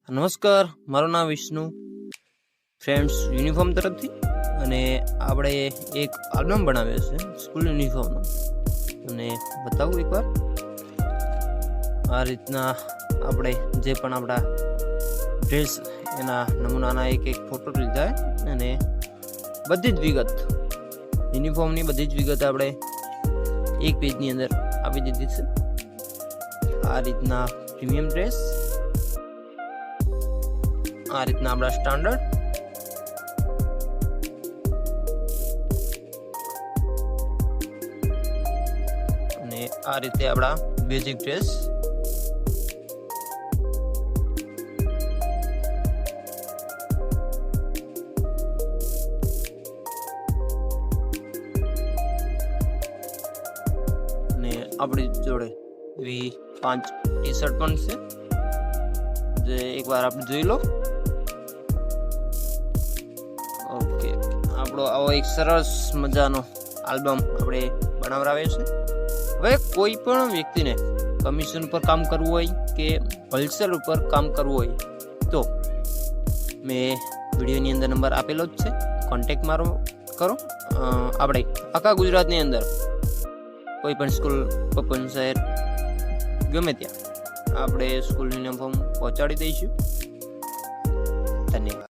નમસ્કાર, મારું નામ વિષ્ણુ ફ્રેન્ડ્સ યુનિફોર્મ તરફથી અને આપણે એક આલ્બમ બનાવ્યો છે સ્કૂલ યુનિફોર્મનો અને બતાવું એકવાર. આ રીતના આપણે જે પણ આપણા ડ્રેસ એના નમૂનાના એક ફોટો લીધા અને બધી જ વિગત યુનિફોર્મની બધી જ વિગત આપણે એક પેજની અંદર આપી દીધી છે. આ રીતના પ્રીમિયમ ડ્રેસ, આ રીતના આપણા સ્ટાન્ડર્ડ, અને આ રીતે આપણા બેઝિક ડ્રેસ. અને આપણી જોડે એવી 5 ટી-શર્ટ પણ છે જે એકવાર આપણે જોઈ લો. ઓકે, આપણો આવો એક સરસ મજાનો આલ્બમ આપણે બનાવરાવ્યો છે. હવે કોઈ પણ વ્યક્તિને કમિશન ઉપર કામ કરવું હોય કે હોલસેલ ઉપર કામ કરવું હોય તો મેં વિડીયોની અંદર નંબર આપેલો જ છે, કોન્ટેક્ટ મારો કરો. આપણે આખા ગુજરાતની અંદર કોઈ પણ સ્કૂલ, કોઈ પણ શહેર, ગમે ત્યાં આપણે સ્કૂલ યુનિફોર્મ પહોંચાડી દઈશું. ધન્યવાદ.